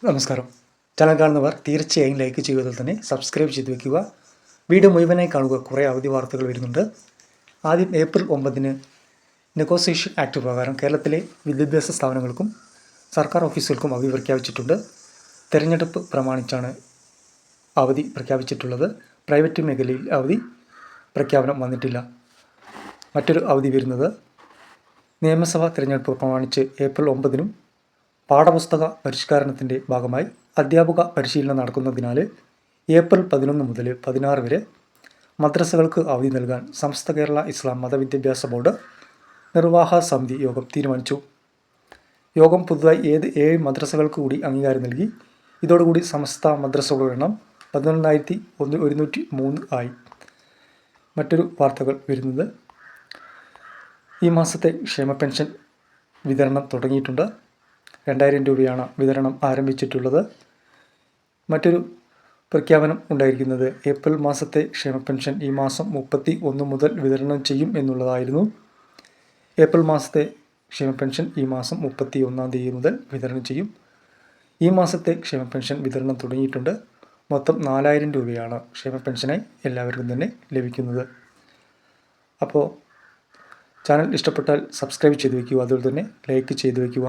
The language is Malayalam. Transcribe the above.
നമസ്കാരം. ചാനൽ കാണുന്നവർ തീർച്ചയായും ലൈക്ക് ചെയ്യുക, തന്നെ സബ്സ്ക്രൈബ് ചെയ്ത് വയ്ക്കുക. വീഡിയോ മുഴുവനായി കാണുക. കുറേ അവധി വാർത്തകൾ വരുന്നുണ്ട്. ആദ്യം ഏപ്രിൽ 9 നെഗോസിയേഷൻ ആക്ട് പ്രകാരം കേരളത്തിലെ വിദ്യാഭ്യാസ സ്ഥാപനങ്ങൾക്കും സർക്കാർ ഓഫീസുകൾക്കും അവധി പ്രഖ്യാപിച്ചിട്ടുണ്ട്. തെരഞ്ഞെടുപ്പ് പ്രമാണിച്ചാണ് അവധി പ്രഖ്യാപിച്ചിട്ടുള്ളത്. പ്രൈവറ്റ് മേഖലയിൽ അവധി പ്രഖ്യാപനം വന്നിട്ടില്ല. മറ്റൊരു അവധി വരുന്നത് നിയമസഭാ തിരഞ്ഞെടുപ്പ് പ്രമാണിച്ച് ഏപ്രിൽ 9 പാഠപുസ്തക പരിഷ്കരണത്തിൻ്റെ ഭാഗമായി അധ്യാപക പരിശീലനം നടക്കുന്നതിനാൽ ഏപ്രിൽ 11 മുതൽ 16 വരെ മദ്രസകൾക്ക് അവധി നൽകാൻ സമസ്ത കേരള ഇസ്ലാം മതവിദ്യാഭ്യാസ ബോർഡ് നിർവാഹക സമിതി യോഗം തീരുമാനിച്ചു. യോഗം പുതുതായി 7 മദ്രസകൾക്ക് കൂടി അംഗീകാരം നൽകി. ഇതോടുകൂടി സമസ്ത മദ്രസകളുടെ എണ്ണം 11,103 ആയി. മറ്റൊരു വാർത്തകൾ വരുന്നത് ഈ മാസത്തെ ക്ഷേമ പെൻഷൻ വിതരണം തുടങ്ങിയിട്ടുണ്ട്. 2000 രൂപയാണ് വിതരണം ആരംഭിച്ചിട്ടുള്ളത്. മറ്റൊരു പ്രഖ്യാപനം ഉണ്ടായിരിക്കുന്നത് ഏപ്രിൽ മാസത്തെ ക്ഷേമ പെൻഷൻ ഈ മാസം 31 മുതൽ വിതരണം ചെയ്യും എന്നുള്ളതായിരുന്നു. ഏപ്രിൽ മാസത്തെ ക്ഷേമ പെൻഷൻ ഈ മാസം 31-ാം തീയതി മുതൽ വിതരണം ചെയ്യും. ഈ മാസത്തെ ക്ഷേമ പെൻഷൻ വിതരണം തുടങ്ങിയിട്ടുണ്ട്. മൊത്തം 4000 രൂപയാണ് ക്ഷേമ പെൻഷനായി എല്ലാവർക്കും തന്നെ ലഭിക്കുന്നത്. അപ്പോൾ ചാനൽ ഇഷ്ടപ്പെട്ടാൽ സബ്സ്ക്രൈബ് ചെയ്ത് വയ്ക്കുക, അതുപോലെ തന്നെ ലൈക്ക് ചെയ്ത് വയ്ക്കുക.